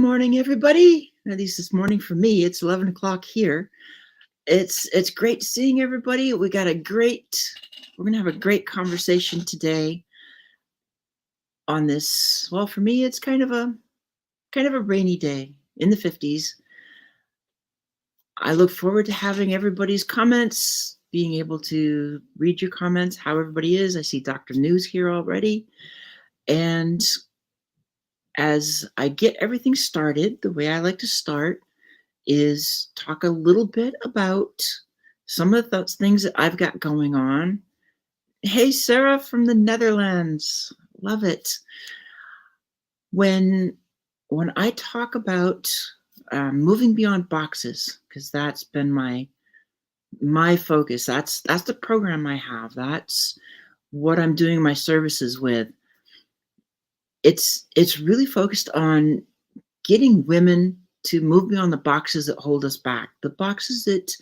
morning, everybody. At least this morning for me, it's 11 o'clock here. It's great seeing everybody. We're gonna have a great conversation today on this. Well, for me, it's kind of a rainy day in the 50s. I look forward to having everybody's comments, being able to read your comments, how everybody is. I see Dr. News here already. And as I get everything started, the way I like to start is talk a little bit about some of those things that I've got going on. Hey, Sarah from the Netherlands. Love it. When I talk about moving beyond boxes, because that's been my focus. That's the program I have. That's what I'm doing my services with. It's really focused on getting women to move beyond the boxes that hold us back, the boxes that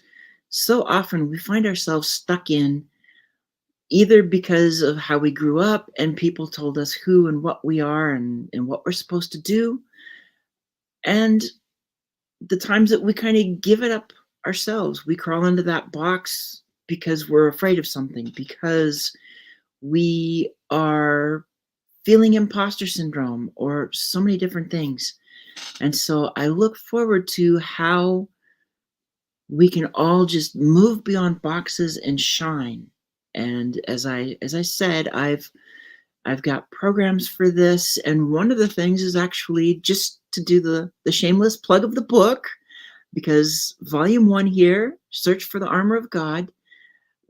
so often we find ourselves stuck in, either because of how we grew up and people told us who and what we are and what we're supposed to do, and the times that we kind of give it up ourselves. We crawl into that box because we're afraid of something, because we are feeling imposter syndrome or so many different things. And so I look forward to how we can all just move beyond boxes and shine. And as I said, I've got programs for this, and one of the things is actually just to do the shameless plug of the book, because volume 1 here, Search for the Armor of God,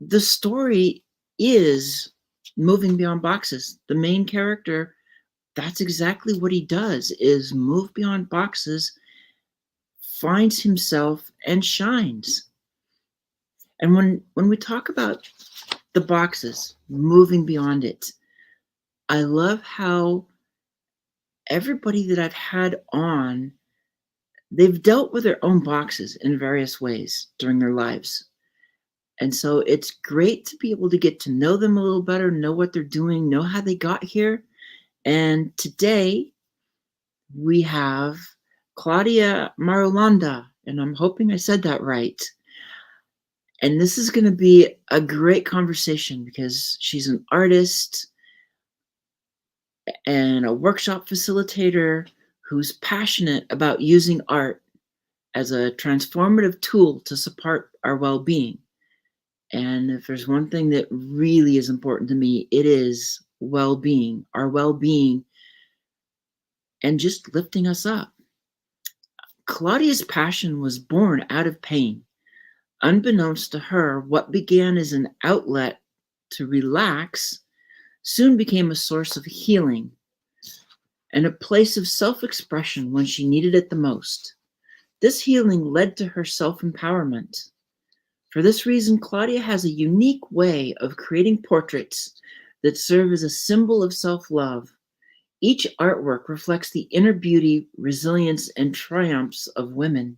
the story is moving beyond boxes. The main character, that's exactly what he does, is move beyond boxes, finds himself, and shines. And when we talk about the boxes, moving beyond it, I love how everybody that I've had on, they've dealt with their own boxes in various ways during their lives. And so it's great to be able to get to know them a little better, know what they're doing, know how they got here. And today we have Claudia Marulanda, and I'm hoping I said that right. And this is going to be a great conversation because she's an artist and a workshop facilitator who's passionate about using art as a transformative tool to support our well-being. And if there's one thing that really is important to me, it is well-being, our well-being, and just lifting us up. Claudia's passion was born out of pain. Unbeknownst to her, what began as an outlet to relax soon became a source of healing and a place of self-expression when she needed it the most. This healing led to her self-empowerment. For this reason, Claudia has a unique way of creating portraits that serve as a symbol of self-love. Each artwork reflects the inner beauty, resilience, and triumphs of women.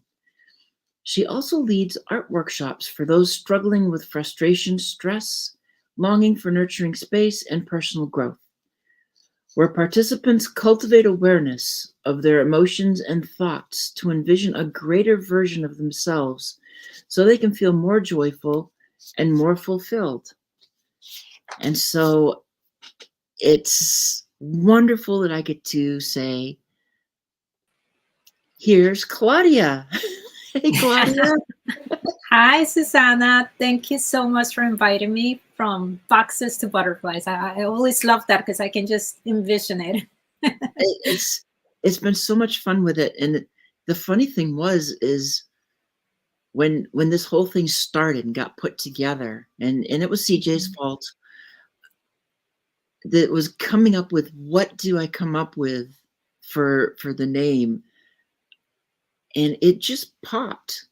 She also leads art workshops for those struggling with frustration, stress, longing for nurturing space, and personal growth, where participants cultivate awareness of their emotions and thoughts to envision a greater version of themselves so they can feel more joyful and more fulfilled. And so it's wonderful that I get to say, here's Claudia. Hey, Claudia. Hi, Susanna. Thank you so much for inviting me from boxes to butterflies. I always love that because I can just envision it. It's been so much fun with it. And the funny thing is when this whole thing started and got put together, and it was CJ's fault, that was coming up with what do I come up with for the name, and it just popped.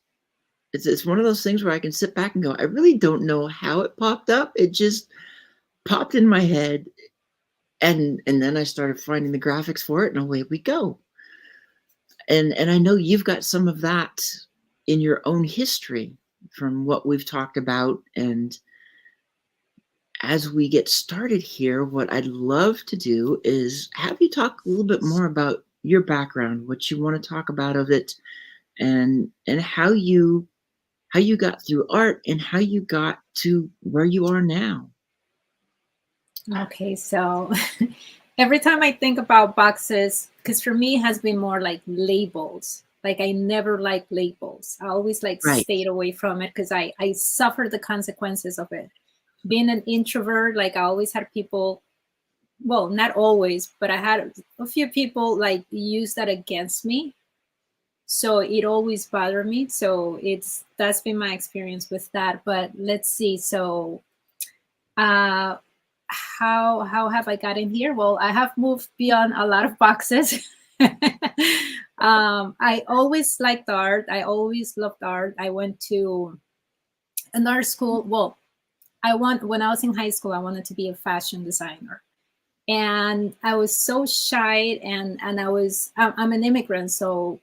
It's one of those things where I can sit back and go, I really don't know how it popped up. It just popped in my head, and then I started finding the graphics for it, and away we go. And I know you've got some of that in your own history from what we've talked about. And as we get started here, what I'd love to do is have you talk a little bit more about your background, what you want to talk about of it, and how you got through art and how you got to where you are now. Okay, so every time I think about boxes, because for me it has been more like labels. Like I never liked labels. I always like Right. stayed away from it because I suffered the consequences of it. Being an introvert, like I always had people, well, not always, but I had a few people like use that against me. So it always bothered me. So that's been my experience with that. But let's see. So uh how have I gotten here? Well, I have moved beyond a lot of boxes. I always liked art. I always loved art. I went to an art school. Well, when I was in high school, I wanted to be a fashion designer, and I was so shy. And I'm an immigrant, so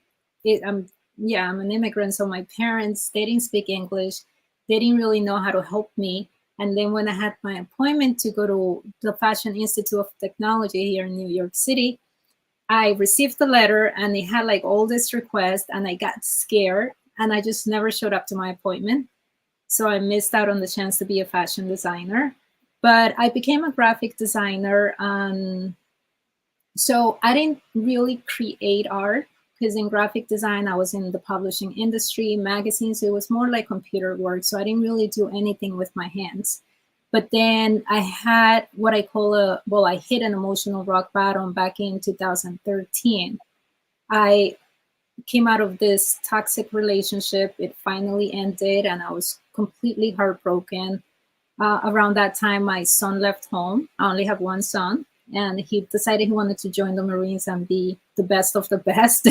I'm yeah, I'm an immigrant. So my parents, they didn't speak English. They didn't really know how to help me. And then when I had my appointment to go to the Fashion Institute of Technology here in New York City, I received the letter and it had like all this request, and I got scared and I just never showed up to my appointment. So I missed out on the chance to be a fashion designer. But I became a graphic designer. So I didn't really create art because in graphic design, I was in the publishing industry, magazines. So it was more like computer work. So I didn't really do anything with my hands. But then I had what I call I hit an emotional rock bottom back in 2013. I came out of this toxic relationship. It finally ended, and I was completely heartbroken. Around that time, my son left home. I only have one son, and he decided he wanted to join the Marines and be the best of the best.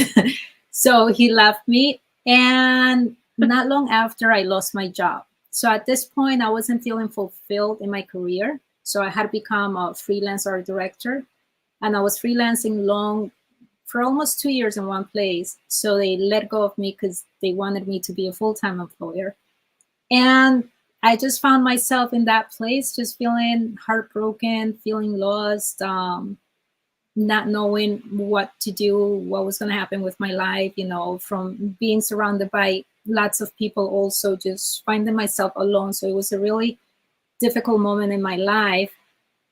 So he left me, and not long after, I lost my job. So at this point, I wasn't feeling fulfilled in my career. So I had become a freelance art director, and I was freelancing long for almost 2 years in one place. So they let go of me because they wanted me to be a full-time employer. And I just found myself in that place, just feeling heartbroken, feeling lost, not knowing what to do, what was going to happen with my life, from being surrounded by lots of people, also just finding myself alone. So it was a really difficult moment in my life.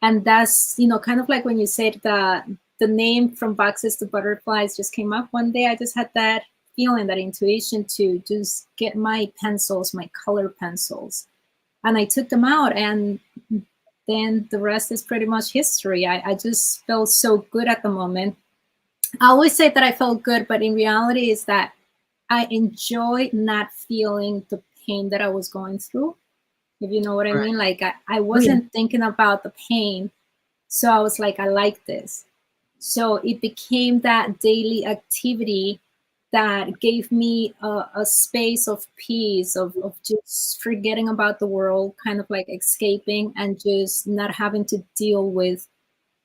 And that's, kind of like when you said the name From Boxes to Butterflies just came up one day. I just had that feeling, that intuition to just get my pencils, my color pencils. And I took them out, and then the rest is pretty much history. I just felt so good at the moment. I always say that I felt good, but in reality is that I enjoy not feeling the pain that I was going through, if you know what I Right. mean. Like I Oh, yeah. wasn't thinking about the pain. So I was like, I like this. So it became that daily activity that gave me a space of peace, of just forgetting about the world, kind of like escaping and just not having to deal with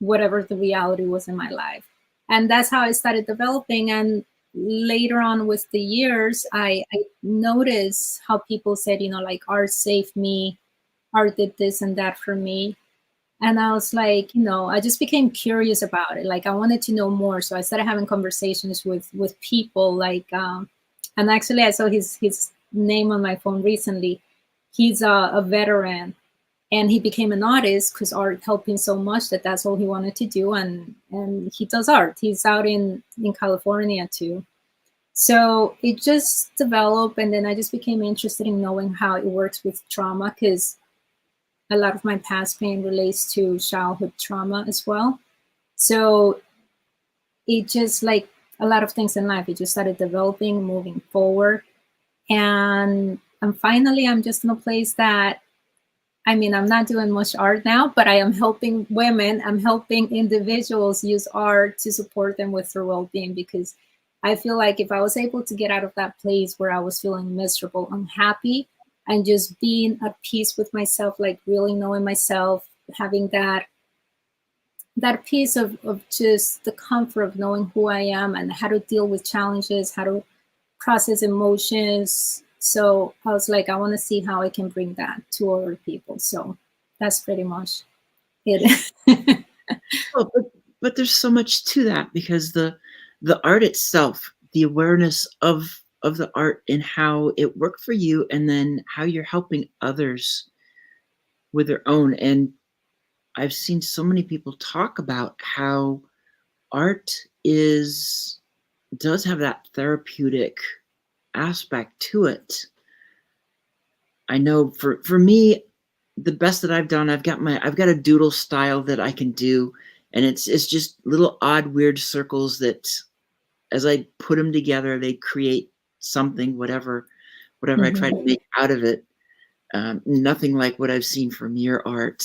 whatever the reality was in my life. And that's how I started developing. And later on with the years, I noticed how people said, like art saved me, art did this and that for me. And I was like, I just became curious about it. Like I wanted to know more. So I started having conversations with people like, and actually I saw his name on my phone recently. He's a veteran, and he became an artist because art helped him so much that that's all he wanted to do. And he does art. He's out in California too. So it just developed, and then I just became interested in knowing how it works with trauma, because a lot of my past pain relates to childhood trauma as well. So it just, like a lot of things in life, it just started developing, moving forward. And finally, I'm just in a place that, I mean, I'm not doing much art now, but I am helping women, I'm helping individuals use art to support them with their well-being, because I feel like if I was able to get out of that place where I was feeling miserable, unhappy, and just being at peace with myself, like really knowing myself, having that piece of just the comfort of knowing who I am and how to deal with challenges, how to process emotions. So I was like, I want to see how I can bring that to other people. So that's pretty much it. Well, but there's so much to that, because the art itself, the awareness of the art and how it worked for you, and then how you're helping others with their own. And I've seen so many people talk about how art does have that therapeutic aspect to it. I know for me, the best that I've done, I've got a doodle style that I can do, and it's just little odd weird circles that as I put them together, they create something, whatever I try to make out of it. Nothing like what I've seen from your art,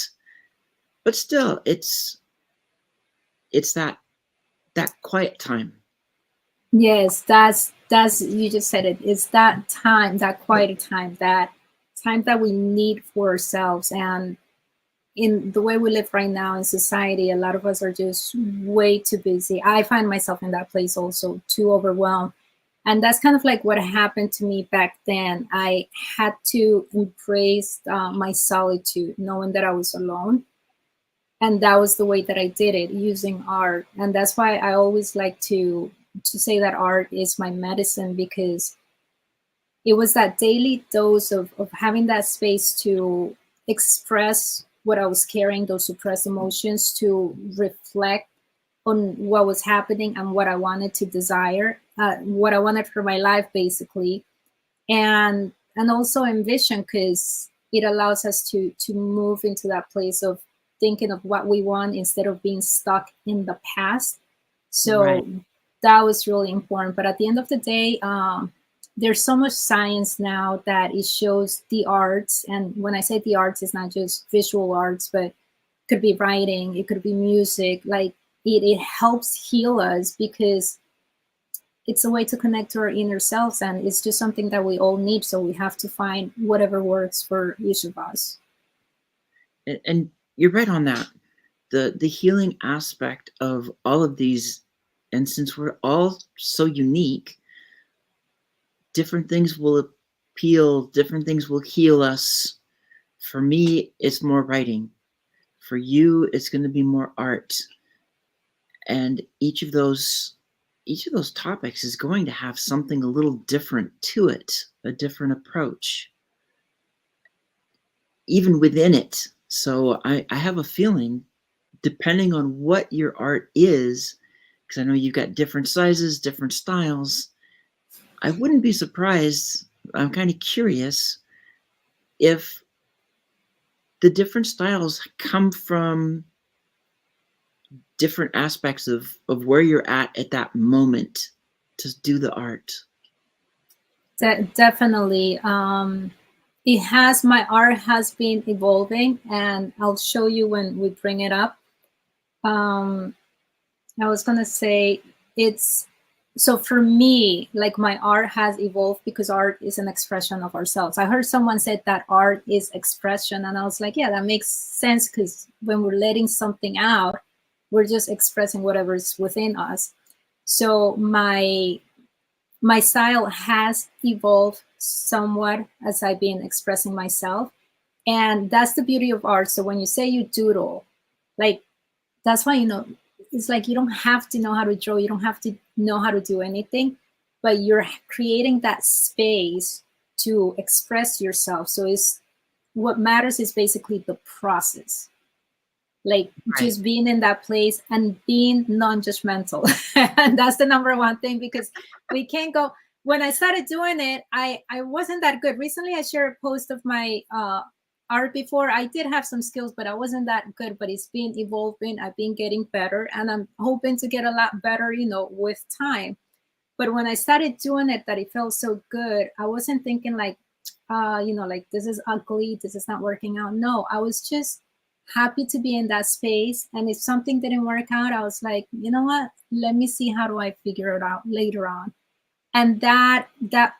but still, it's that quiet time. Yes, that's you just said it. It's that time, that quiet time, that time that we need for ourselves. And in the way we live right now in society, a lot of us are just way too busy. I find myself in that place also, too overwhelmed. And that's kind of like what happened to me back then. I had to embrace my solitude, knowing that I was alone. And that was the way that I did it, using art. And that's why I always like to say that art is my medicine, because it was that daily dose of having that space to express what I was carrying, those suppressed emotions, to reflect on what was happening and what I wanted to desire, what I wanted for my life, basically, and also envision, because it allows us to move into that place of thinking of what we want instead of being stuck in the past. Right. So that was really important. But at the end of the day, there's so much science now that it shows the arts. And when I say the arts, it's not just visual arts, but it could be writing, it could be music. Like it helps heal us, because it's a way to connect to our inner selves, and it's just something that we all need. So we have to find whatever works for each of us. And you're right on that. The healing aspect of all of these, and since we're all so unique, different things will appeal, different things will heal us. For me, it's more writing. For you, it's going to be more art. And each of those topics is going to have something a little different to it, a different approach, even within it. So I have a feeling, depending on what your art is, because I know you've got different sizes, different styles, I wouldn't be surprised. I'm kind of curious if the different styles come from different aspects of where you're at that moment to do the art. Definitely. It has, my art has been evolving, and I'll show you when we bring it up. Um, I was gonna say, it's so for me, like my art has evolved because art is an expression of ourselves. I heard someone said that art is expression, and I was like, yeah, that makes sense, because when we're letting something out, we're just expressing whatever's within us. So my style has evolved somewhat as I've been expressing myself. And that's the beauty of art. So when you say you doodle, like that's why, it's like you don't have to know how to draw, you don't have to know how to do anything, but you're creating that space to express yourself. So it's what matters is basically the process, like Right. just being in that place and being non-judgmental. And that's the number one thing, because we can't go. When I started doing it, I wasn't that good. Recently I shared a post of my art. Before, I did have some skills, but I wasn't that good. But it's been evolving, I've been getting better, and I'm hoping to get a lot better, with time. But when I started doing it, that it felt so good, I wasn't thinking like, like this is ugly, this is not working out. No, I was just happy to be in that space. And if something didn't work out, I was like, you know what? Let me see, how do I figure it out later on? And that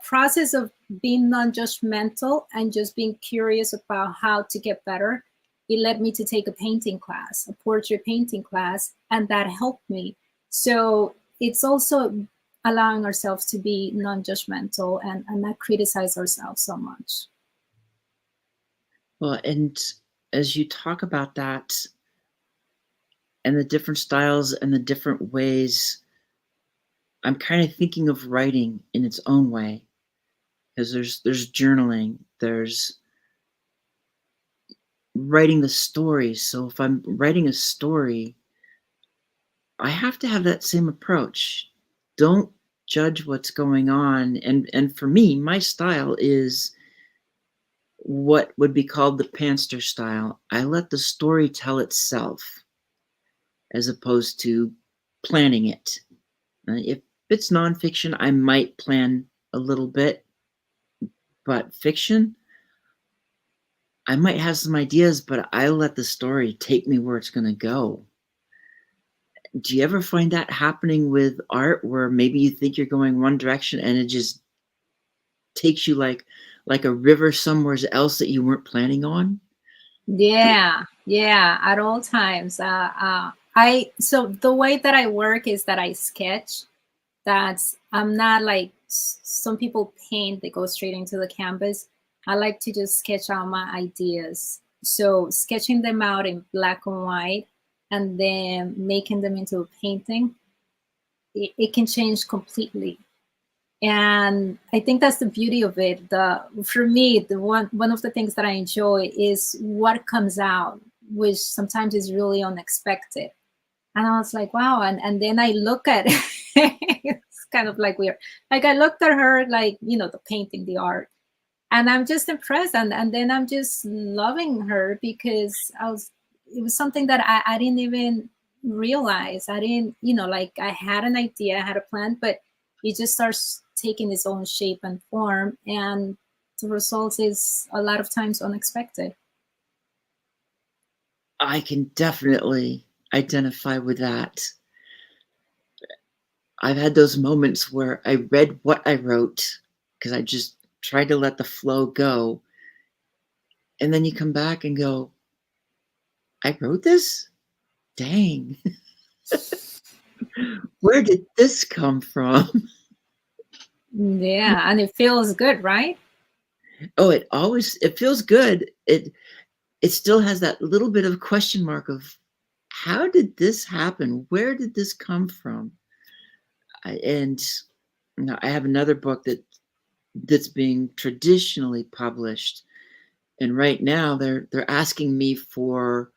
process of being non-judgmental and just being curious about how to get better, it led me to take a painting class, a portrait painting class, and that helped me. So it's also allowing ourselves to be non-judgmental and not criticize ourselves so much. Well, and as you talk about that and the different styles and the different ways, I'm kind of thinking of writing in its own way, because there's journaling, there's writing the story. So if I'm writing a story, I have to have that same approach. Don't judge what's going on. And for me, my style is what would be called the pantser style. I let the story tell itself as opposed to planning it. If it's nonfiction, I might plan a little bit, but fiction, I might have some ideas, but I let the story take me where it's going to go. Do you ever find that happening with art, where maybe you think you're going one direction and it just takes you like a river somewhere else that you weren't planning on? Yeah, yeah, at all times. So the way that I work is that I sketch. That's I'm not like some people paint, they go straight into the canvas. I like to just sketch out my ideas. So sketching them out in black and white and then making them into a painting, it can change completely. And I think that's the beauty of it. The For me, the one of the things that I enjoy is what comes out, which sometimes is really unexpected. And I was like, wow. And then I look at it's kind of like weird. Like I looked at her, like, the painting, the art, and I'm just impressed. And then I'm just loving her because it was something that I didn't even realize. I didn't, like I had an idea, I had a plan, but it just starts taking its own shape and form. And the result is a lot of times unexpected. I can definitely identify with that. I've had those moments where I read what I wrote because I just tried to let the flow go. And then you come back and go, I wrote this? Dang. Where did this come from? Yeah, and it feels good, right? Oh, it feels good. It still has that little bit of question mark of, how did this happen? Where did this come from? And I have another book that's being traditionally published, and right now they're asking me for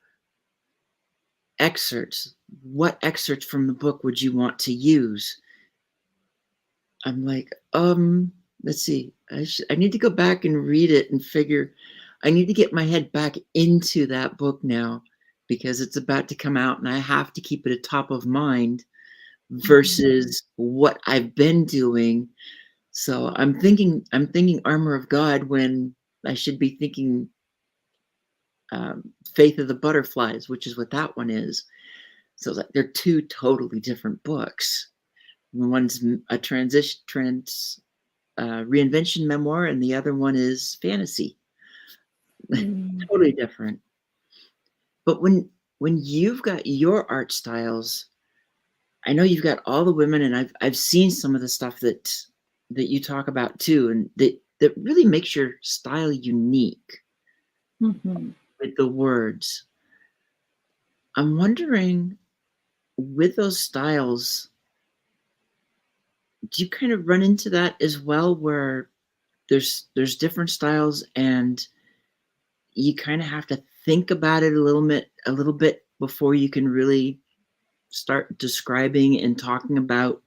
excerpts. What excerpts from the book would you want to use? I'm like, let's see. I need to go back and read it and figure. I need to get my head back into that book now, because it's about to come out and I have to keep it at top of mind versus what I've been doing. So I'm thinking Armor of God when I should be thinking Faith of the Butterflies, which is what that one is. So it's like they're two totally different books. One's a reinvention memoir, and the other one is fantasy. Mm. Totally different. But when you've got your art styles, I know you've got all the women, and I've seen some of the stuff that you talk about too, and that really makes your style unique Mhm. with the words. I'm wondering, with those styles, do you kind of run into that as well, where there's different styles and you kind of have to think about it a little bit before you can really start describing and talking about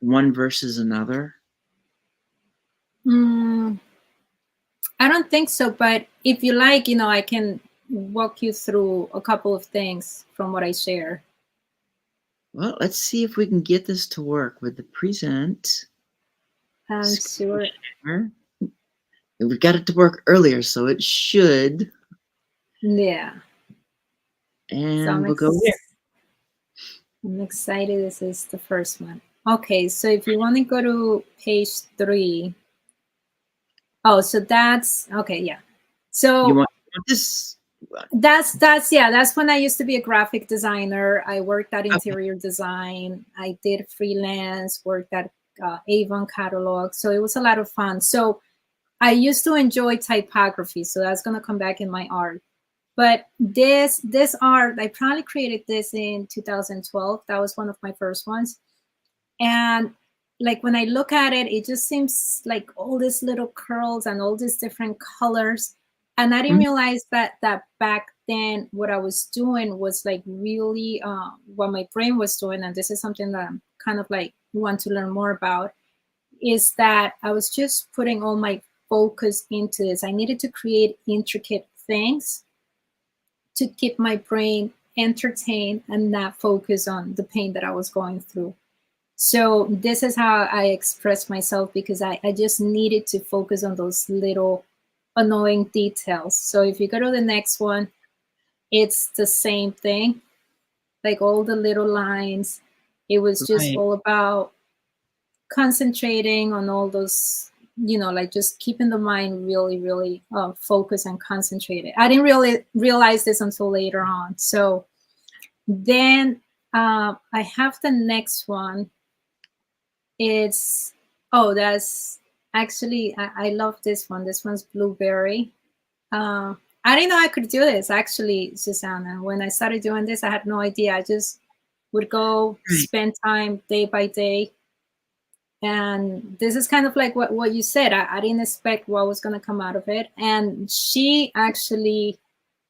one versus another? Mm, I don't think so, but if you like, I can walk you through a couple of things from what I share. Well, let's see if we can get this to work with the present. I'm Screen sure. share. We got it to work earlier, so it should. Yeah. So And we'll go there. I'm excited. This is the first one. Okay, so if you want to go to page 3. Oh, so that's okay. Yeah. You So want this? that's when I used to be a graphic designer. I worked at Okay. interior design. I did freelance, worked at Avon catalog. So it was a lot of fun. So I used to enjoy typography. So that's gonna come back in my art. But this art, I probably created this in 2012. That was one of my first ones. And like when I look at it, it just seems like all these little curls and all these different colors. And I didn't Mhm. realize that back then what I was doing was like really what my brain was doing. And this is something that I'm kind of like want to learn more about, is that I was just putting all my focus into this. I needed to create intricate things to keep my brain entertained and not focus on the pain that I was going through. So this is how I express myself, because I just needed to focus on those little annoying details. So if you go to the next one, it's the same thing, like all the little lines. It was just Right. all about concentrating on all those, like just keeping the mind really, really focused and concentrated. I didn't really realize this until later on. So then I have the next one. It's that's actually I love this one. This one's blueberry. Uh, I didn't know I could do this actually, Susanna. When I started doing this, I had no idea. I just would go Right. spend time day by day. And this is kind of like what you said. I didn't expect what was going to come out of it. And she actually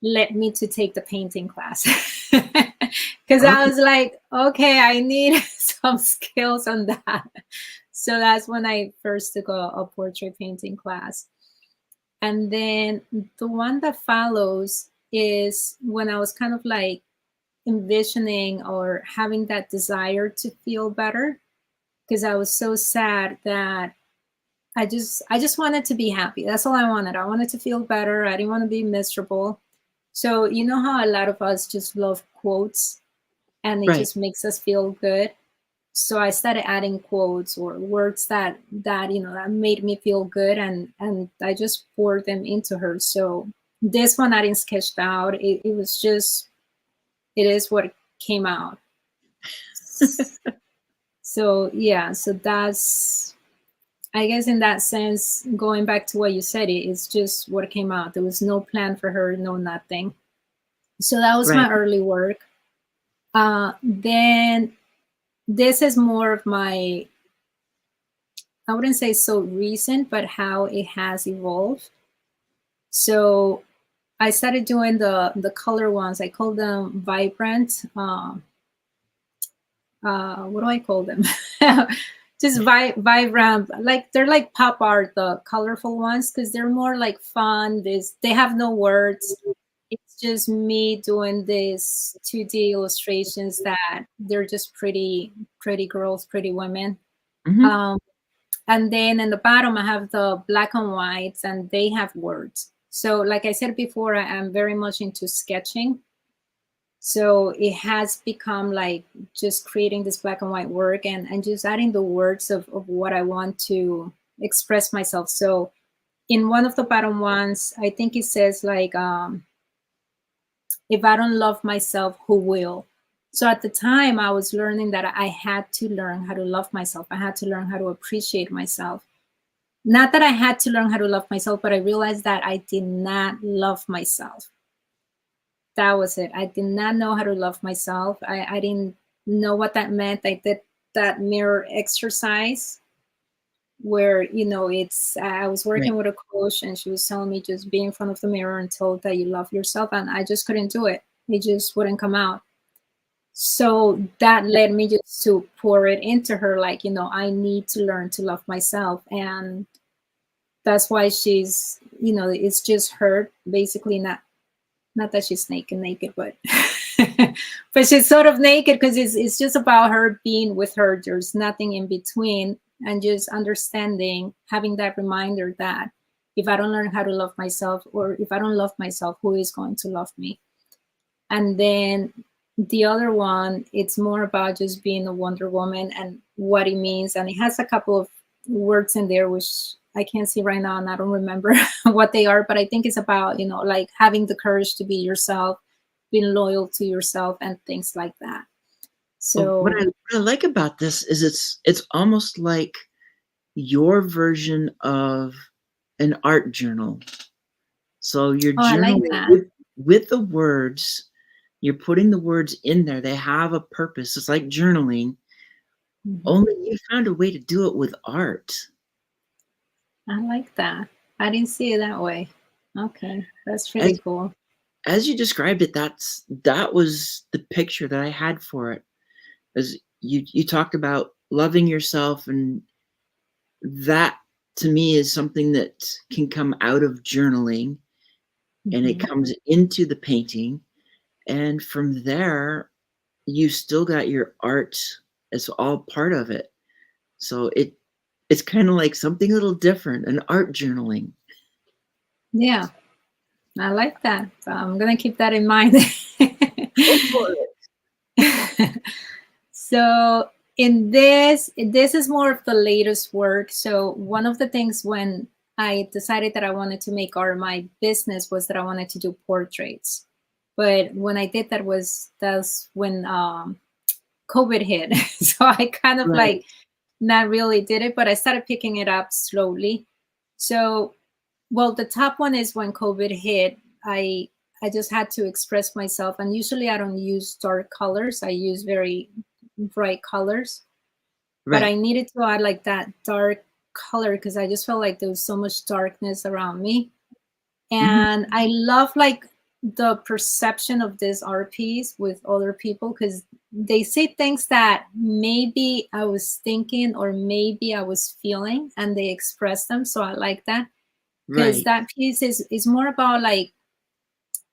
led me to take the painting class because I Okay. was like, okay, I need some skills on that. So that's when I first took a portrait painting class. And then the one that follows is when I was kind of like envisioning or having that desire to feel better, because I was so sad that I just wanted to be happy. That's all I wanted. I wanted to feel better. I didn't want to be miserable. So you know how a lot of us just love quotes and it Right. just makes us feel good. So I started adding quotes or words that made me feel good, and I just poured them into her. So this one I didn't sketch out. It was just, it is what came out. So yeah, so that's, I guess in that sense, going back to what you said, it's just what came out. There was no plan for her, no nothing. So that was Right. my early work. Then this is more of my, I wouldn't say so recent, but how it has evolved. So I started doing the color ones. I call them vibrant. What do I call them? Just vibrant, like they're like pop art, the colorful ones, because they're more like fun. They have no words. It's just me doing these 2D illustrations that they're just pretty girls, pretty women. Hmm. Um, and then in the bottom, I have the black and whites, and they have words. So, like I said before, I am very much into sketching. So it has become like just creating this black and white work, and just adding the words of what I want to express myself. So in one of the bottom ones, I think it says like, if I don't love myself, who will? So at the time, I was learning that I had to learn how to love myself. I had to learn how to appreciate myself. Not that I had to learn how to love myself, but I realized that I did not love myself. That was it. I did not know how to love myself. I didn't know what that meant. I did that mirror exercise where, it's, I was Right. working with a coach and she was telling me just be in front of the mirror and tell that you love yourself. And I just couldn't do it. It just wouldn't come out. So that led me just to pour it into her, like, I need to learn to love myself. And that's why it's just her, basically, not that she's naked, but but she's sort of naked because it's just about her being with her. There's nothing in between, and just understanding, having that reminder that if I don't learn how to love myself, or if I don't love myself, who is going to love me? And then the other one, it's more about just being a Wonder Woman and what it means, and it has a couple of words in there which I can't see right now and I don't remember what they are, but I think it's about, like having the courage to be yourself, being loyal to yourself, and things like that. Well, So, what I like about this is it's almost like your version of an art journal. So you're oh, I like journaling that. with the words. You're putting the words in there. They have a purpose. It's like journaling, Mhm. only you found a way to do it with art. I like that. I didn't see it that way. Okay, that's really As, cool. as you described it, that was the picture that I had for it. As you talked about loving yourself, and that to me is something that can come out of journaling, and it Mhm. comes into the painting, and from there you still got your art as all part of it. So it's kind of like something a little different, an art journaling. Yeah, I like that. So I'm gonna keep that in mind. Go for it. So this is more of the latest work. So one of the things when I decided that I wanted to make art my business was that I wanted to do portraits. But when I did that's when COVID hit. So I kind of Right, like not really did it, but I started picking it up slowly. So well, the top one is when COVID hit. I just had to express myself, and usually I don't use dark colors. I use very bright colors, but I right. needed to add like that dark color because I just felt like there was so much darkness around me. Hmm. And I love like the perception of this art piece with other people because they say things that maybe I was thinking or maybe I was feeling, and they express them. So I like that because Right, that piece is more about like,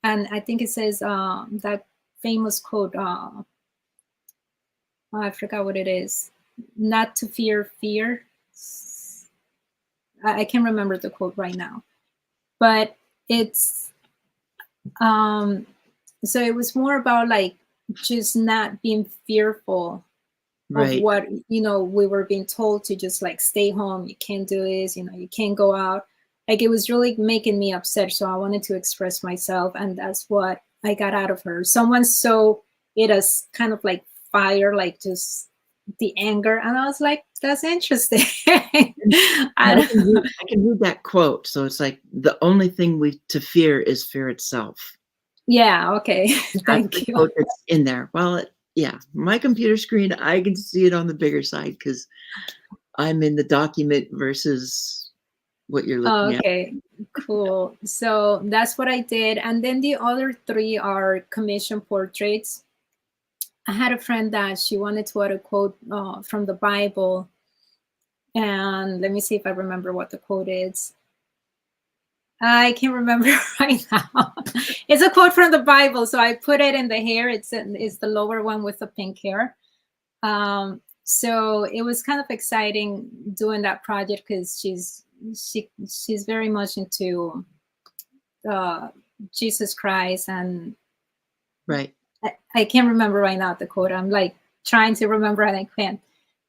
and I think it says that famous quote. I forgot what it is. Not to fear fear. I can't remember the quote right now, but it's um. So it was more about like just not being fearful of right, what we were being told to just like stay home. You can't do this. You can't go out. Like it was really making me upset. So I wanted to express myself, and that's what I got out of her. Someone saw it as kind of like fire, like just the anger, and I was like, "That's interesting." and I don't, I can read that quote. So it's like the only thing we to fear is fear itself. yeah, okay. That's the Thank you. quote that's in there. Well, yeah, my computer screen, I can see it on the bigger side because I'm in the document versus what you're Oh, looking at. okay, cool. So that's what I did. And then the other three are commission portraits. I had a friend that she wanted to add a quote from the Bible. And let me see if I remember what the quote is. I can't remember right now. It's a quote from the Bible. So I put it in the hair. It's the lower one with the pink hair. So it was kind of exciting doing that project because she's very much into uh, Jesus Christ, and Right, I can't remember right now the quote. I'm like trying to remember and I can't.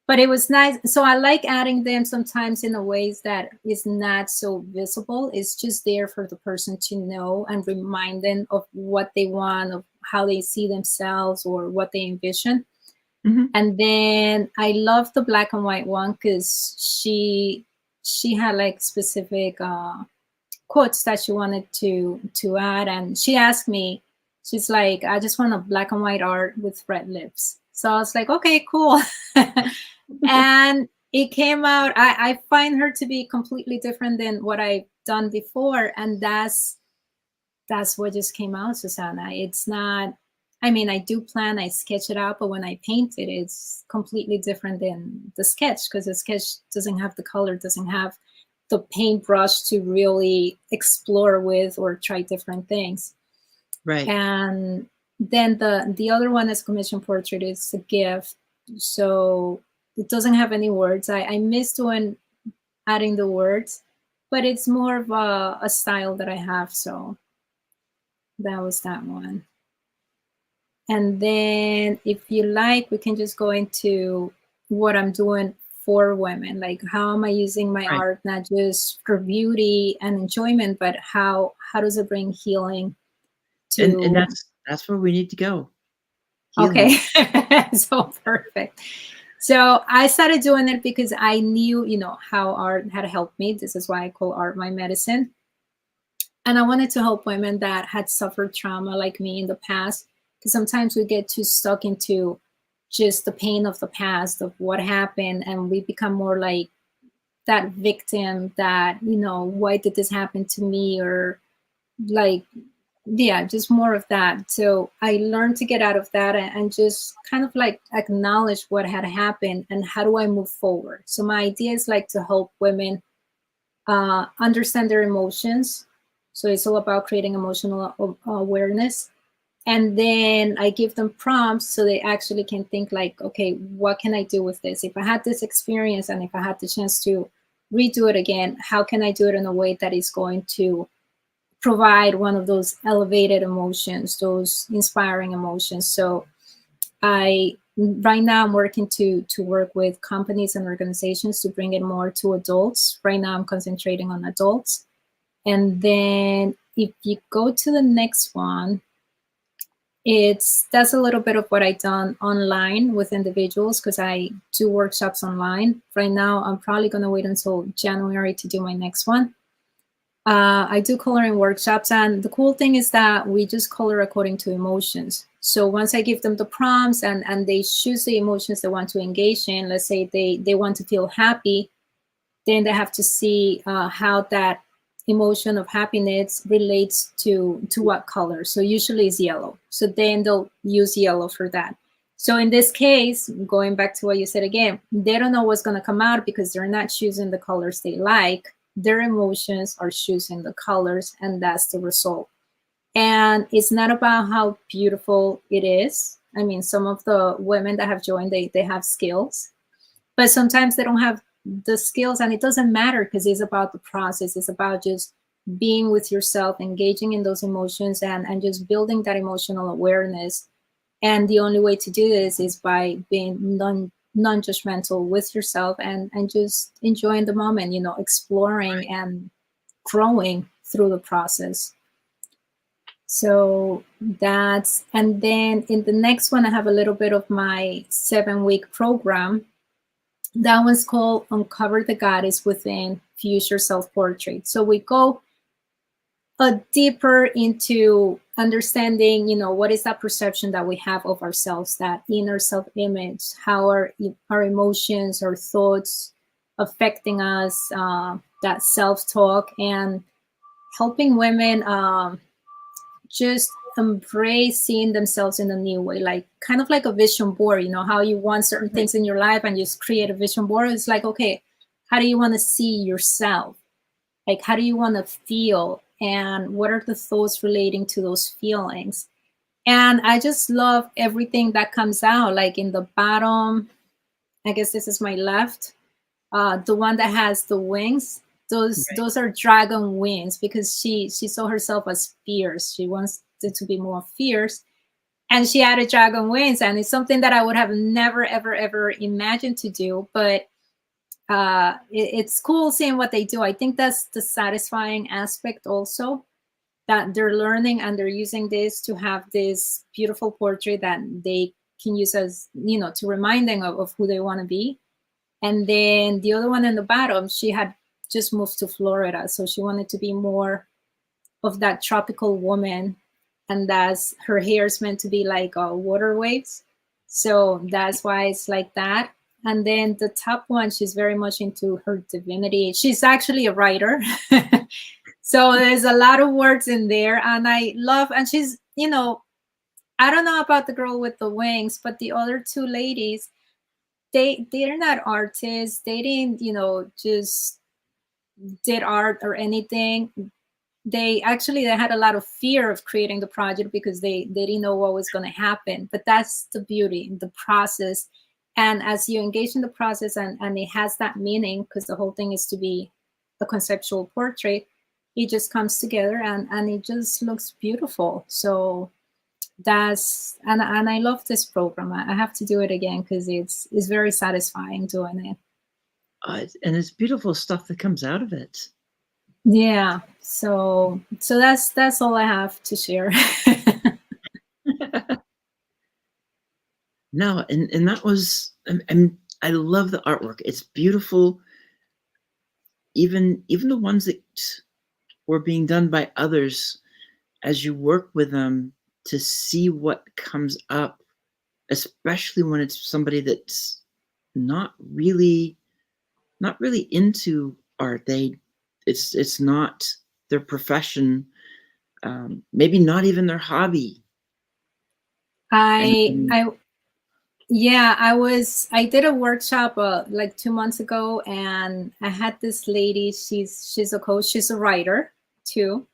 But it was nice. So I like adding them sometimes in a ways that is not so visible. It's just there for the person to know and remind them of what they want, of how they see themselves or what they envision. hmm, And then I love the black and white one because she had like specific quotes that she wanted to add, and she asked me, she's like, I just want a black and white art with red lips. So I was like, okay, cool. And it came out, I find her to be completely different than what I've done before, and that's what just came out, Susanna. It's not, I mean, I do plan, I sketch it out, but when I paint it, it's completely different than the sketch because the sketch doesn't have the color, doesn't have the paintbrush to really explore with or try different things. right. And then the other one is commission portrait. It's a gift, so it doesn't have any words. I miss doing adding the words, but it's more of a style that I have. So that was that one. And then if you like, we can just go into what I'm doing for women. Like how am I using my Right. art not just for beauty and enjoyment, but how does it bring healing And to that's where we need to go. Healing. okay. So perfect. So I started doing it because I knew, how art had helped me. This is why I call art my medicine. And I wanted to help women that had suffered trauma like me in the past. Because sometimes we get too stuck into just the pain of the past of what happened, and we become more like that victim that, why did this happen to me, or like, yeah, just more of that. So I learned to get out of that and just kind of like acknowledge what had happened and how do I move forward. So my idea is like to help women understand their emotions. So it's all about creating emotional awareness. And then I give them prompts so they actually can think like, okay, what can I do with this? If I had this experience and if I had the chance to redo it again, how can I do it in a way that is going to provide one of those elevated emotions, those inspiring emotions? So I right now I'm working to work with companies and organizations to bring it more to adults. Right now I'm concentrating on adults. And then if you go to the next one, that's a little bit of what I've done online with individuals because I do workshops online. Right now I'm probably going to wait until January to do my next one. I do coloring workshops, and the cool thing is that we just color according to emotions. So once I give them the prompts and they choose the emotions they want to engage in, let's say they want to feel happy, then they have to see how that emotion of happiness relates to what color. So usually it's yellow. So then they'll use yellow for that. So in this case, going back to what you said again, they don't know what's going to come out because they're not choosing the colors they like. Their emotions are choosing the colors, and that's the result. And it's not about how beautiful it is. I mean, some of the women that have joined, they have skills, but sometimes they don't have the skills, and it doesn't matter because it's about the process. It's about just being with yourself, engaging in those emotions, and just building that emotional awareness. And the only way to do this is by being non-judgmental with yourself and just enjoying the moment, exploring and growing through the process. So and then in the next one, I have a little bit of my 7-week program. That one's called Uncover the Goddess Within, Future Self-Portrait. So we go deeper into understanding, what is that perception that we have of ourselves, that inner self-image, how our emotions, our thoughts affecting us, that self-talk, and helping women just embrace seeing themselves in a new way, like kind of like a vision board. How you want certain things in your life and just create a vision board. It's like, okay, how do you want to see yourself? Like, how do you want to feel? And what are the thoughts relating to those feelings? And I just love everything that comes out. Like in the bottom, I guess this is my left, the one that has the wings. Those are dragon wings because she saw herself as fierce. She wants to be more fierce, and she added dragon wings, and it's something that I would have never ever imagined to do. But it's cool seeing what they do. I think that's the satisfying aspect also, that they're learning and they're using this to have this beautiful portrait that they can use as, to remind them of who they want to be. And then the other one in the bottom, she had just moved to Florida, so she wanted to be more of that tropical woman, and that's her hair is meant to be like water waves, so that's why it's like that. And then the top one, she's very much into her divinity. She's actually a writer. So there's a lot of words in there, and I love, and she's, I don't know about the girl with the wings, but the other two ladies, they're not artists. They didn't, just did art or anything. They had a lot of fear of creating the project because they didn't know what was going to happen. But that's the beauty in the process. And as you engage in the process, and it has that meaning, because the whole thing is to be a conceptual portrait, it just comes together and it just looks beautiful. So and I love this program. I have to do it again because it's very satisfying doing it. And it's beautiful stuff that comes out of it. Yeah. So that's all I have to share. No, and that was, and I love the artwork. It's beautiful. Even the ones that were being done by others, as you work with them to see what comes up especially when it's somebody that's not really not really into art. It's not their profession, maybe not even their hobby. I And I Yeah, I did a workshop like 2 months ago, and I had this lady. She's a coach. She's a writer too,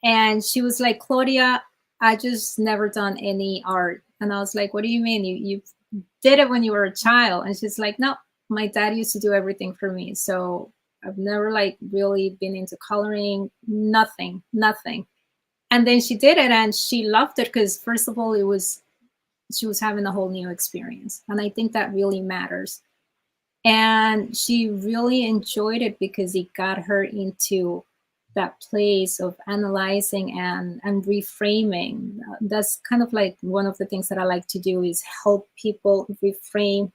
and she was like, Claudia, I just never done any art. And I was like, what do you mean? You did it when you were a child? And she's like, no, my dad used to do everything for me, so I've never like really been into coloring. Nothing, nothing. And then she did it, and she loved it because first of all, it was she was having a whole new experience, and I think that really matters. And she really enjoyed it because it got her into that place of analyzing and reframing. That's kind of like one of the things that I like to do, is help people reframe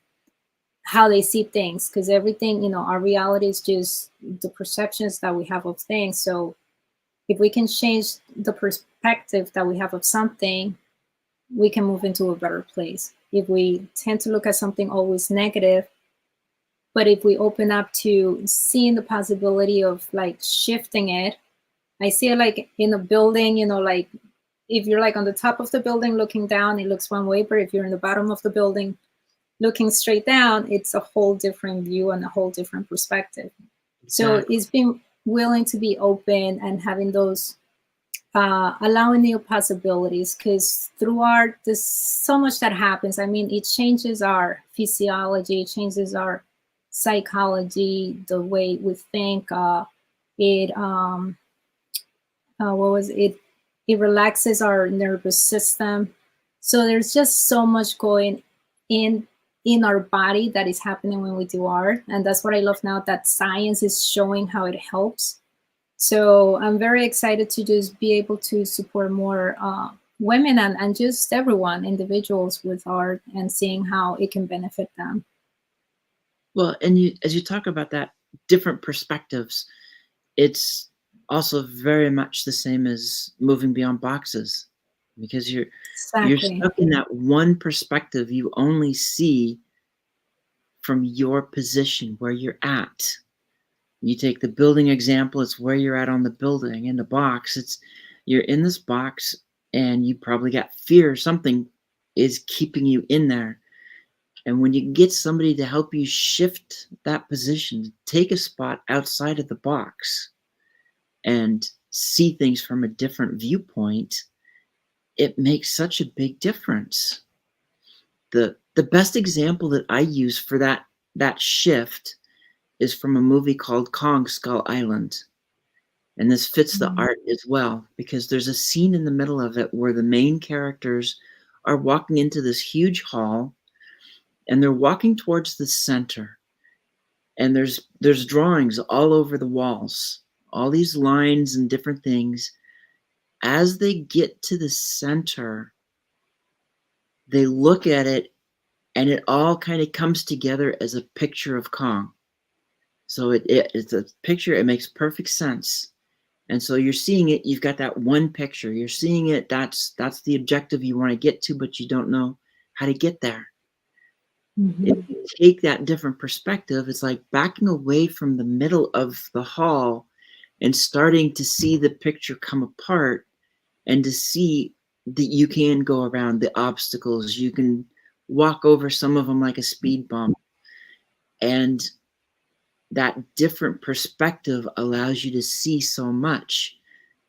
how they see things, because everything, our reality is just the perceptions that we have of things. So if we can change the perspective that we have of something, we can move into a better place. If we tend to look at something always negative, but if we open up to seeing the possibility of like shifting it, I see it like in a building, like if you're like on the top of the building looking down, it looks one way, but if you're in the bottom of the building looking straight down, it's a whole different view and a whole different perspective. So exactly. it's being willing to be open and having those allowing new possibilities, because through art there's so much that happens. I mean, it changes our physiology, it changes our psychology, the way we think. It what was it it relaxes our nervous system. So there's just so much going in in our body that is happening when we do art, and that's what I love now, that science is showing how it helps. So I'm very excited to just be able to support more women and just everyone, individuals, with art, and seeing how it can benefit them. Well, and as you talk about that, different perspectives, it's also very much the same as moving beyond boxes, because you're Exactly. stuck in that one perspective. You only see from your position where you're at. You take the building example, it's where you're at on the building. In the box, it's you're in this box and you probably got fear. Something is keeping you in there. And when you get somebody to help you shift that position, take a spot outside of the box and see things from a different viewpoint, it makes such a big difference. The best example that I use for that shift is from a movie called Kong Skull Island. And this fits the Mhm. art as well, because there's a scene in the middle of it where the main characters are walking into this huge hall, and they're walking towards the center, and there's drawings all over the walls, all these lines and different things. As they get to the center, they look at it, and it all kind of comes together as a picture of Kong. So it's a picture, it makes perfect sense. And so you're seeing it, you've got that one picture, you're seeing it, that's the objective you want to get to, but you don't know how to get there. If Mhm. you take that different perspective, it's like backing away from the middle of the hall and starting to see the picture come apart, and to see that you can go around the obstacles, you can walk over some of them like a speed bump. And that different perspective allows you to see so much.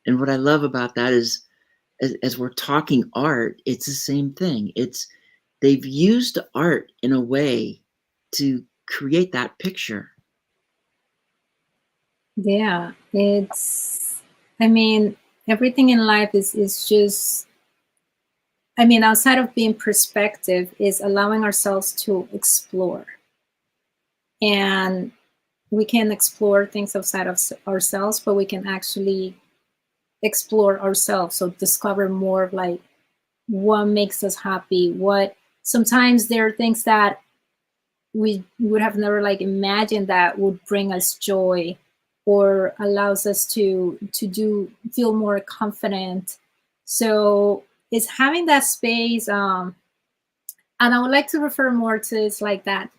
And what I love about that is, as we're talking art, it's the same thing. It's they've used art in a way to create that picture. Yeah, I mean, everything in life is just, I mean, outside of being perspective, is allowing ourselves to explore. And we can explore things outside of ourselves, but we can actually explore ourselves. So discover more of like what makes us happy. What sometimes there are things that we would have never like imagined that would bring us joy, or allows us to do feel more confident. So it's having that space, And I would like to refer more to it's like that,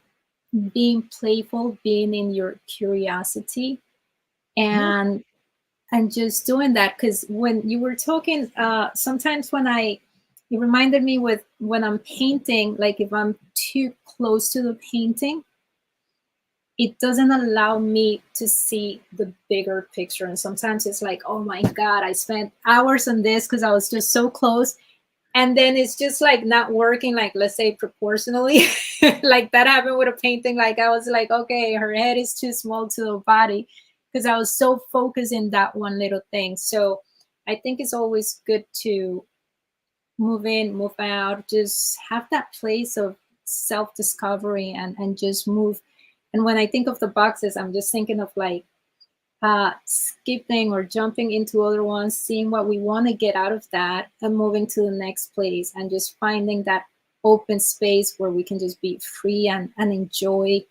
being playful, being in your curiosity, Yeah. and just doing that. Because when you were talking, sometimes when it reminded me with when I'm painting, like if I'm too close to the painting, it doesn't allow me to see the bigger picture. And sometimes it's like, oh my God, I spent hours on this because I was just so close. And then it's just like not working, like let's say proportionally. Like that happened with a painting. Like I was like, okay, her head is too small to the body because I was so focused in that one little thing. So I think it's always good to move in, move out, just have that place of self discovery, and just move. And when I think of the boxes, I'm just thinking of like skipping or jumping into other ones, seeing what we want to get out of that, and moving to the next place, and just finding that open space where we can just be free and enjoy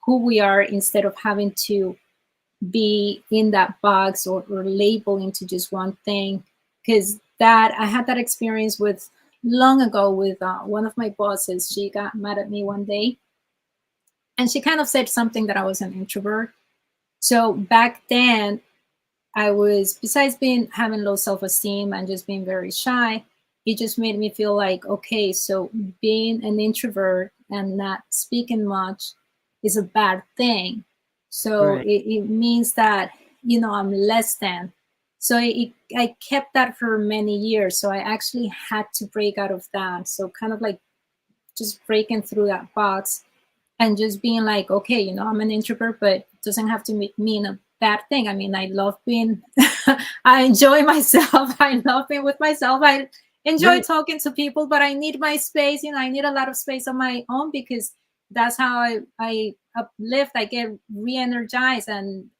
who we are instead of having to be in that box or label into just one thing. Because that I had that experience with long ago with one of my bosses. She got mad at me one day, and she kind of said something that I was an introvert. So back then, I was, besides being having low self-esteem and just being very shy, it just made me feel like, okay, so being an introvert and not speaking much is a bad thing. So Right. it means that, I'm less than. So I kept that for many years. So I actually had to break out of that. So kind of like just breaking through that box and just being like, okay, I'm an introvert, but it doesn't have to mean a bad thing. I mean, I love being, I enjoy myself. I love being with myself. I enjoy Right. talking to people, but I need my space. I need a lot of space on my own because that's how I uplift. I get re-energized, and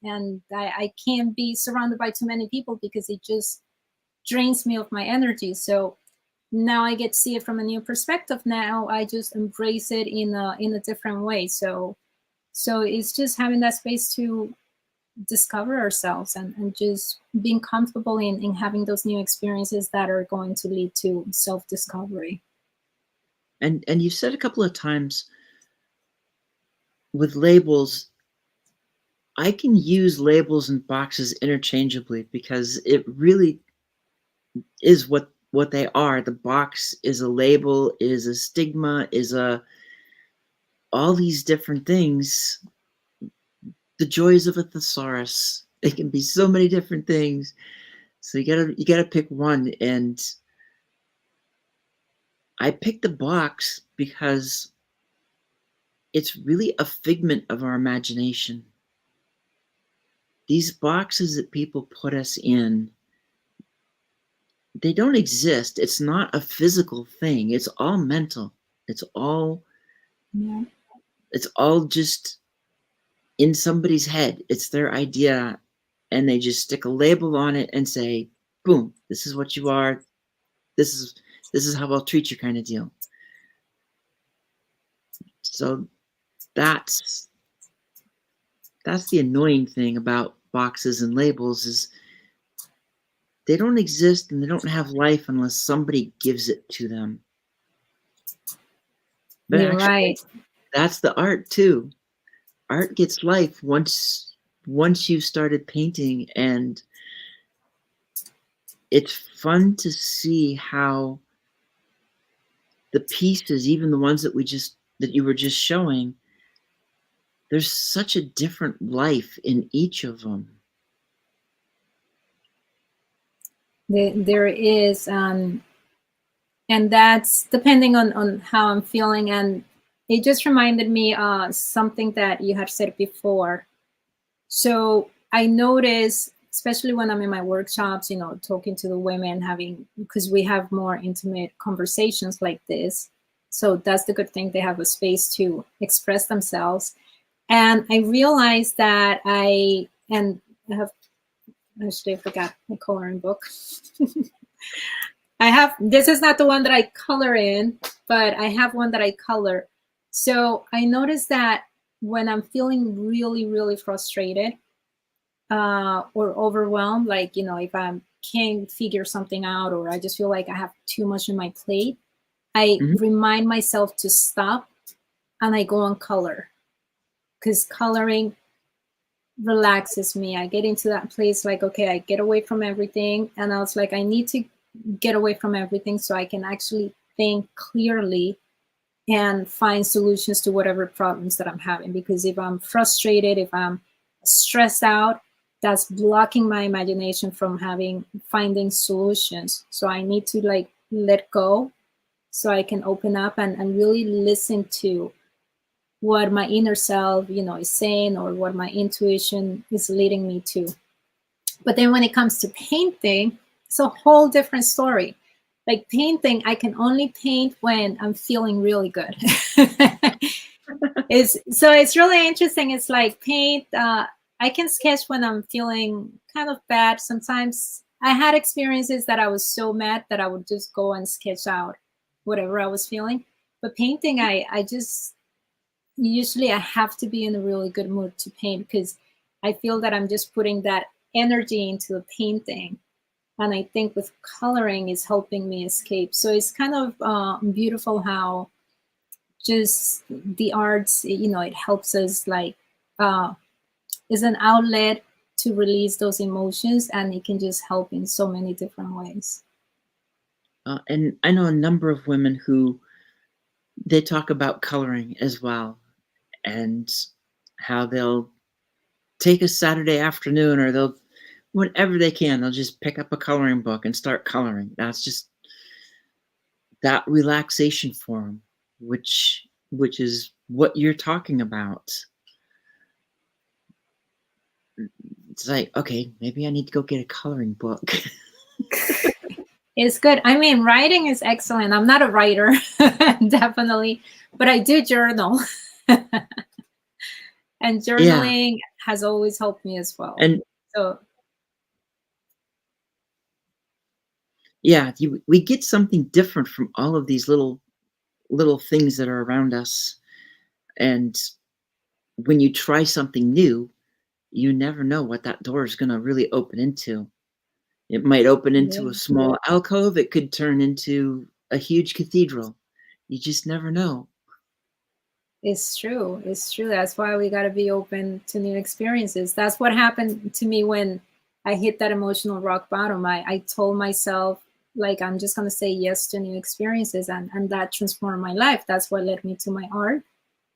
I can't be surrounded by too many people because it just drains me of my energy. So now I get to see it from a new perspective. Now I just embrace it in a different way. So it's just having that space to discover ourselves, and just being comfortable in having those new experiences that are going to lead to self-discovery. And you've said a couple of times with labels, I can use labels and boxes interchangeably because it really is what they are. The box is a label, is a stigma, is a all these different things. The joys of a thesaurus. It can be so many different things. So you gotta pick one. And I picked the box because it's really a figment of our imagination. These boxes that people put us in, they don't exist. It's not a physical thing. It's all mental. It's all Yeah. it's all just in somebody's head. It's their idea, and they just stick a label on it and say, "Boom, this is what you are. This is this is how I'll treat you," kind of deal. So that's that's the annoying thing about boxes and labels is they don't exist and they don't have life unless somebody gives it to them. But You're actually, right. that's the art too. Art gets life once you've started painting, and it's fun to see how the pieces, even the ones that you were just showing, there's such a different life in each of them. There is, and that's depending on how I'm feeling. And it just reminded me something that you had said before. So I notice, especially when I'm in my workshops, talking to the women, having, because we have more intimate conversations like this. So that's the good thing. They have a space to express themselves. And I realized that and I have, actually, I forgot my coloring book. I have, this is not the one that I color in, but I have one that I color. So I noticed that when I'm feeling really, really frustrated, or overwhelmed, like if I can't figure something out, or I just feel like I have too much on my plate, I Mhm. remind myself to stop and I go on color, because coloring relaxes me. I get into that place like, okay, I get away from everything. And I was like, I need to get away from everything so I can actually think clearly and find solutions to whatever problems that I'm having. Because if I'm frustrated, if I'm stressed out, that's blocking my imagination from finding solutions. So I need to like let go so I can open up and really listen to what my inner self, is saying, or what my intuition is leading me to. But then when it comes to painting, it's a whole different story. Like painting, I can only paint when I'm feeling really good. It's really interesting. It's like paint. I can sketch when I'm feeling kind of bad. Sometimes I had experiences that I was so mad that I would just go and sketch out whatever I was feeling. But painting, I just usually I have to be in a really good mood to paint, because I feel that I'm just putting that energy into the painting. And I think with coloring is helping me escape. So it's kind of beautiful how just the arts, it helps us like uh, is an outlet to release those emotions, and it can just help in so many different ways. And I know a number of women who they talk about coloring as well, and how they'll take a Saturday afternoon, or they'll, whenever they can, they'll just pick up a coloring book and start coloring. That's just that relaxation form, which is what you're talking about. It's like, okay, maybe I need to go get a coloring book. It's good. I mean, writing is excellent. I'm not a writer, definitely, but I do journal. And Yeah, journaling has always helped me as well. and So yeah, we get something different from all of these little things that are around us. And when you try something new, you never know what that door is going to really open into. It might open into a yeah, small alcove. It could turn into a huge cathedral. You just never know. it's true. It's true. That's why we got to be open to new experiences. That's what happened to me when I hit that emotional rock bottom. I told myself, like, I'm just going to say yes to new experiences. And that transformed my life. That's what led me to my art,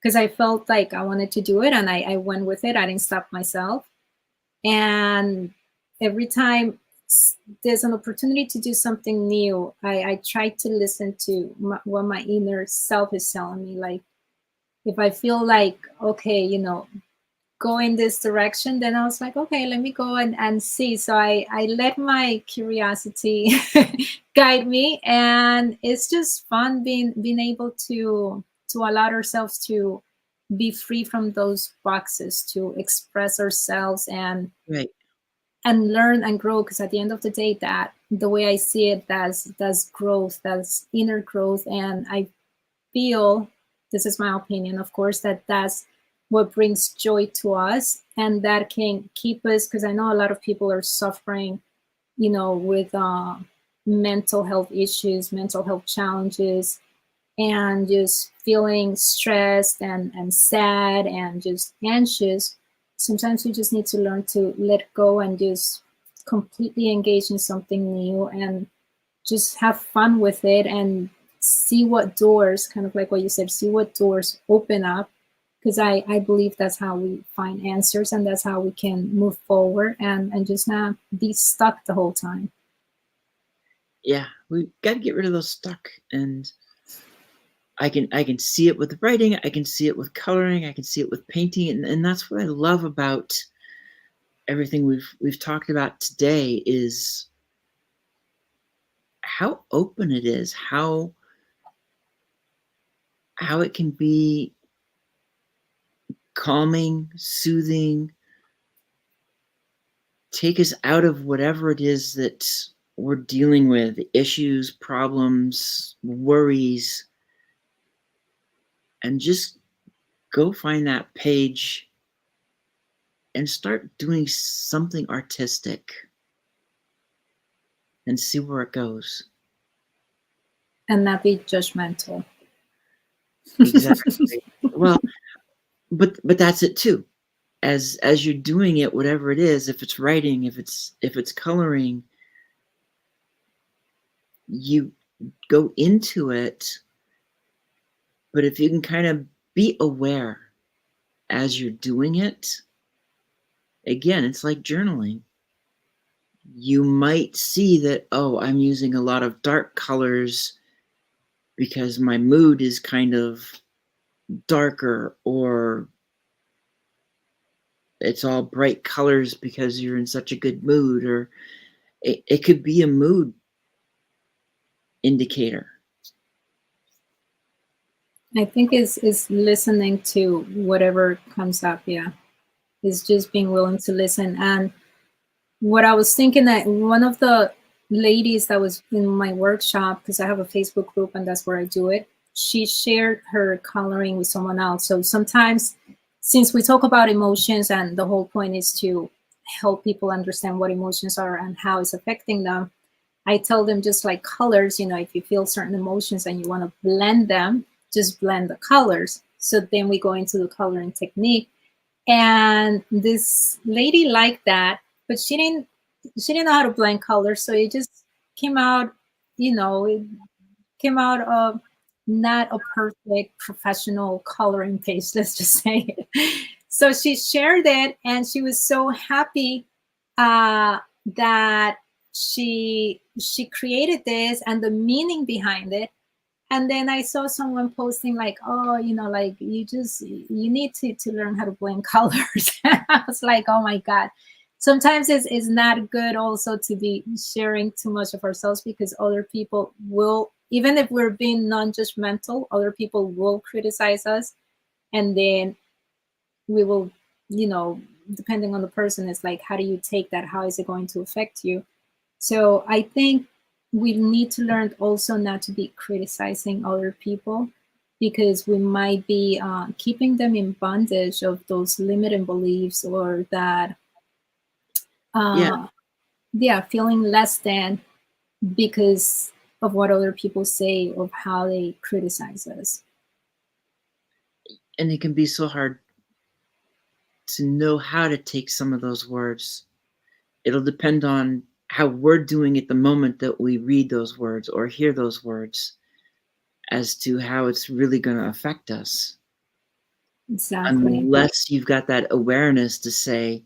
because I felt like I wanted to do it, and I went with it. I didn't stop myself. And every time there's an opportunity to do something new, I try to listen to what my inner self is telling me. Like, if I feel like, okay, go in this direction, then I was like, okay, let me go and see. So I let my curiosity guide me. And it's just fun being able to allow ourselves to be free from those boxes, to express ourselves Right. and learn and grow. Because at the end of the day, that the way I see it, that's growth, that's inner growth. And I feel, this is my opinion, of course, that that's what brings joy to us, and that can keep us, because I know a lot of people are suffering, with mental health issues, mental health challenges, and just feeling stressed and sad and just anxious. Sometimes we just need to learn to let go and just completely engage in something new and just have fun with it, and see what doors, kind of like what you said, see what doors open up. Because I believe that's how we find answers, and that's how we can move forward and just not be stuck the whole time. Yeah, we got to get rid of those stuck. And I can see it with writing. I can see it with coloring. I can see it with painting. And that's what I love about everything we've talked about today, is how open it is, how it can be calming, soothing, take us out of whatever it is that we're dealing with, issues, problems, worries, and just go find that page and start doing something artistic and see where it goes. and not be judgmental. Exactly. Well, but that's it too. As you're doing it, whatever it is, if it's writing, if it's coloring, you go into it. But if you can kind of be aware as you're doing it, again, it's like journaling. You might see that, oh, I'm using a lot of dark colors because my mood is kind of darker, or it's all bright colors because you're in such a good mood, or it could be a mood indicator. I think is listening to whatever comes up. Yeah, is just being willing to listen. And what I was thinking, that one of the ladies that was in my workshop, because I have a Facebook group and that's where I do it, she shared her coloring with someone else. So sometimes, since we talk about emotions and the whole point is to help people understand what emotions are and how it's affecting them, I tell them, just like colors, if you feel certain emotions and you want to blend them, just blend the colors. So then we go into the coloring technique. And this lady liked that, but she didn't know how to blend colors, so it just came out, it came out of not a perfect professional coloring page, let's just say. So she shared it and she was so happy that she created this and the meaning behind it. And then I saw someone posting like, oh, like you need to learn how to blend colors. I was like, oh my God. Sometimes it's not good also to be sharing too much of ourselves, because other people will, even if we're being non-judgmental, other people will criticize us. And then we will, depending on the person, it's like, how do you take that? How is it going to affect you? So I think we need to learn also not to be criticizing other people, because we might be keeping them in bondage of those limiting beliefs, or that, Yeah, yeah, feeling less than because of what other people say, of how they criticize us. and it can be so hard to know how to take some of those words. It'll depend on how we're doing at the moment that we read those words or hear those words, as to how it's really going to affect us. Exactly. Unless you've got that awareness to say,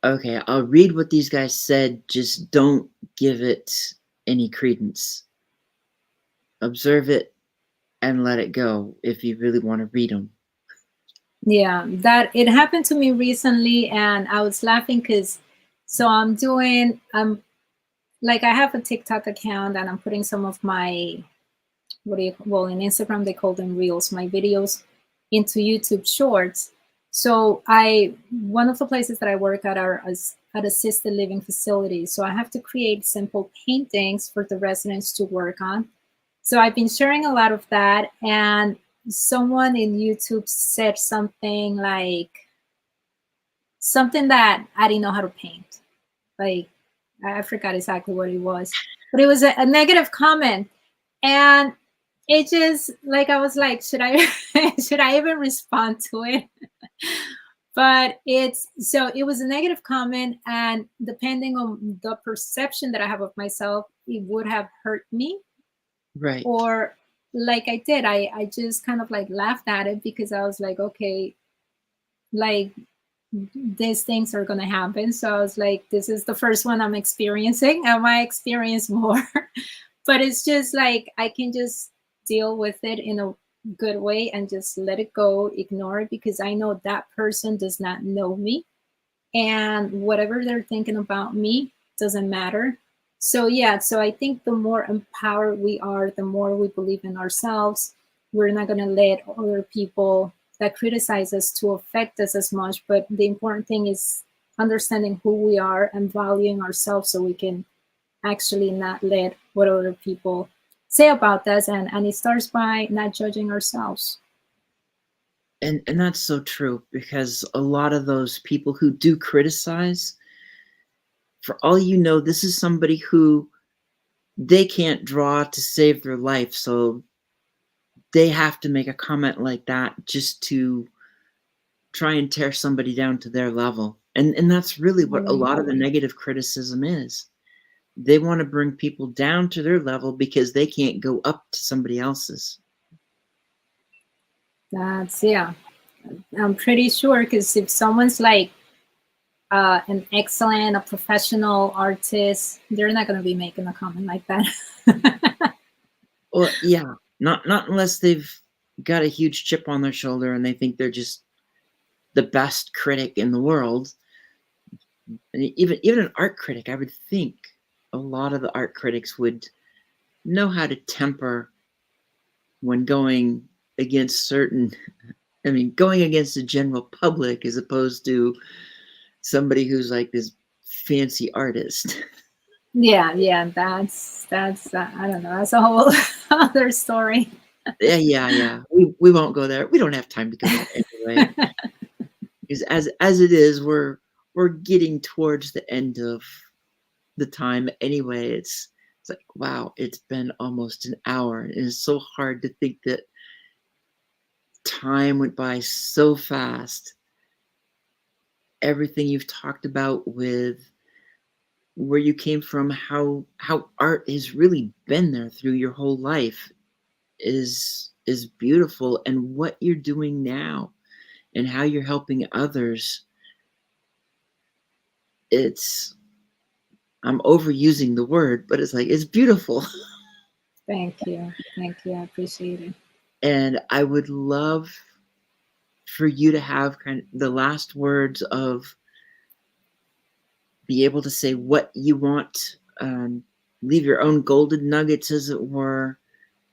okay, I'll read what these guys said, just don't give it any credence. Observe it and let it go if you really want to read them. Yeah, that it happened to me recently, and I was laughing because, so I'm like, I have a TikTok account and I'm putting some of my, well, in Instagram they call them reels, my videos, into YouTube Shorts. So one of the places that I work at are at assisted living facilities. So I have to create simple paintings for the residents to work on. So I've been sharing a lot of that, and someone in YouTube said something like, something that I didn't know how to paint. Like, I forgot exactly what it was, but it was a negative comment. And it just, like, I was like, should I should I even respond to it? But it was a negative comment, and depending on the perception that I have of myself, it would have hurt me. Right. Or, like I did, I just kind of like laughed at it, because I was like, okay, like, these things are going to happen. So I was like, this is the first one I'm experiencing. I might experience more. But it's just like, I can just deal with it in a good way and just let it go, ignore it, because I know that person does not know me. And whatever they're thinking about me doesn't matter. So, yeah, so I think the more empowered we are, the more we believe in ourselves. We're not going to let other people that criticize us to affect us as much. But the important thing is understanding who we are and valuing ourselves, so we can actually not let what other people say about us. And it starts by not judging ourselves. And that's so true, because a lot of those people who do criticize, for all you know, this is somebody who they can't draw to save their life, so they have to make a comment like that just to try and tear somebody down to their level. And that's really what a Right. lot of the negative criticism is. They want to bring people down to their level because they can't go up to somebody else's. That's, yeah. I'm pretty sure, because if someone's like an excellent, a professional artist, they're not going to be making a comment like that. Well, yeah, not unless they've got a huge chip on their shoulder and they think they're just the best critic in the world. And even an art critic, I would think a lot of the art critics would know how to temper when going against certain, I mean, going against the general public as opposed to somebody who's like this fancy artist. Yeah, that's I don't know, that's a whole other story. Yeah. We won't go there. We don't have time to go there anyway. Because as it is, we're getting towards the end of the time anyway. It's like, wow, it's been almost an hour. And it's so hard to think that time went by so fast. Everything you've talked about with where you came from, how art has really been there through your whole life is beautiful, and what you're doing now and how you're helping others. It's I'm overusing the word, but it's like it's beautiful. Thank you. I appreciate it. And I would love for you to have kind of the last words of be able to say what you want, leave your own golden nuggets, as it were,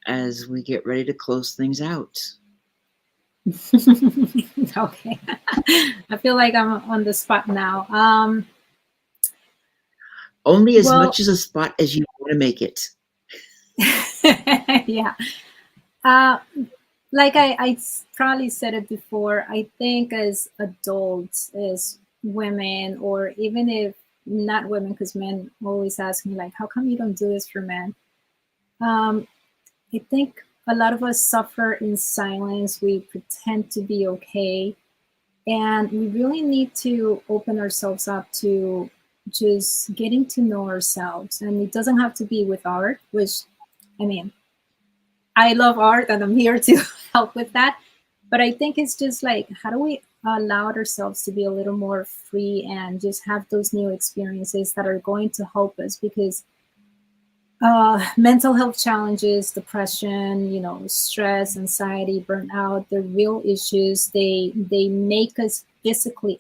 as we get ready to close things out. Okay. I feel like I'm on the spot now. Only as Well, much as a spot as you want to make it. yeah. Uh, like I probably said it before, I think as adults, as women, or even if not women, because men always ask me, like, how come you don't do this for men? Um, I think a lot of us suffer in silence. We pretend to be okay. And we really need to open ourselves up to just getting to know ourselves. And it doesn't have to be with art, which, I mean, I love art and I'm here to help with that. But I think it's just like, how do we allow ourselves to be a little more free and just have those new experiences that are going to help us? Because mental health challenges, depression, stress, anxiety, burnout, they're real issues. They make us physically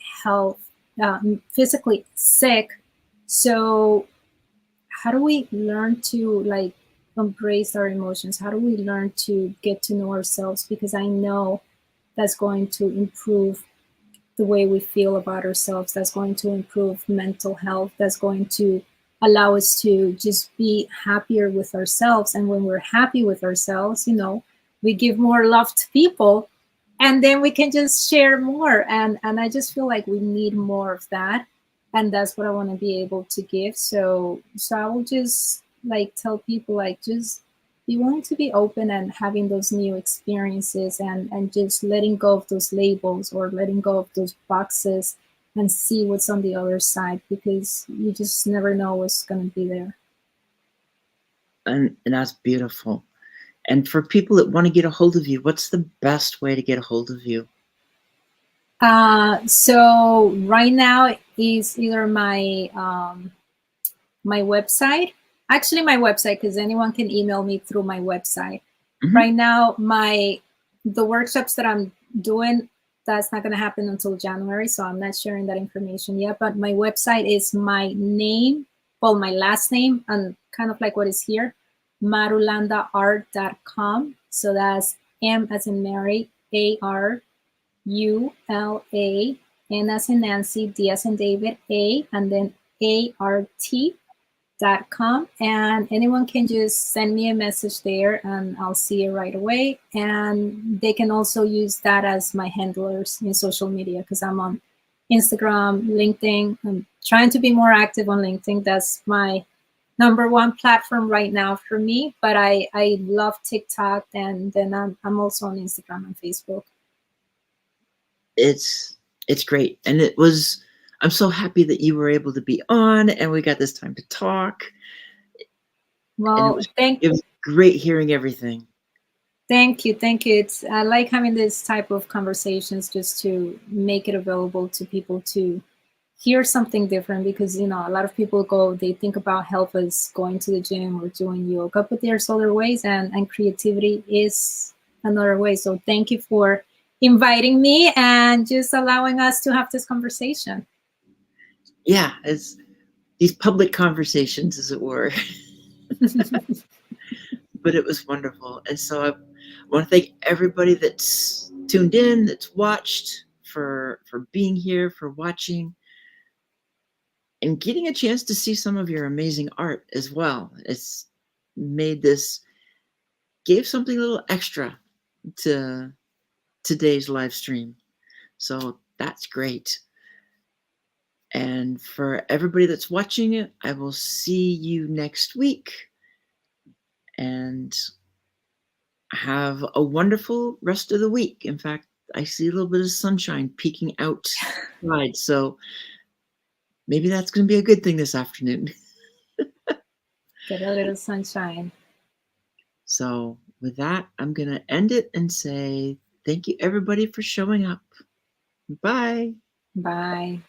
sick. So how do we learn to like embrace our emotions? How do we learn to get to know ourselves? Because I know that's going to improve the way we feel about ourselves. That's going to improve mental health. That's going to allow us to just be happier with ourselves. And when we're happy with ourselves, we give more love to people, and then we can just share more. And I just feel like we need more of that. And that's what I want to be able to give. So I will just like tell people, like, just be willing to be open and having those new experiences, and just letting go of those labels or letting go of those boxes, and see what's on the other side, because you just never know what's going to be there. And that's beautiful. And for people that want to get a hold of you, what's the best way to get a hold of you? So right now is either my website, actually my website, because anyone can email me through my website. Mm-hmm. Right now, the workshops that I'm doing, that's not going to happen until January, so I'm not sharing that information yet. But my website is my name, well, my last name, and kind of like what is here, marulandaart.com. So that's M as in Mary, ARULA, N as in Nancy, D as in David, A, and then ART.com. And anyone can just send me a message there and I'll see it right away. And they can also use that as my handlers in social media, because I'm on Instagram, LinkedIn. I'm trying to be more active on LinkedIn. That's my number one platform right now for me, but I love TikTok, and then I'm also on Instagram and Facebook. It's great. And I'm so happy that you were able to be on and we got this time to talk. And Well, it was great hearing everything. thank you, thank you. I like having this type of conversations just to make it available to people to hear something different, because a lot of people they think about health as going to the gym or doing yoga, but there's other ways, and creativity is another way. So thank you for inviting me and just allowing us to have this conversation. Yeah, it's these public conversations, as it were. But it was wonderful. And so I want to thank everybody that's tuned in, that's watched, for being here, for watching, and getting a chance to see some of your amazing art as well. It's gave something a little extra to today's live stream. So that's great. And for everybody that's watching it, I will see you next week. And have a wonderful rest of the week. In fact, I see a little bit of sunshine peeking outside, so maybe that's going to be a good thing this afternoon. Get a little sunshine. So with that, I'm going to end it and say thank you, everybody, for showing up. Bye. Bye.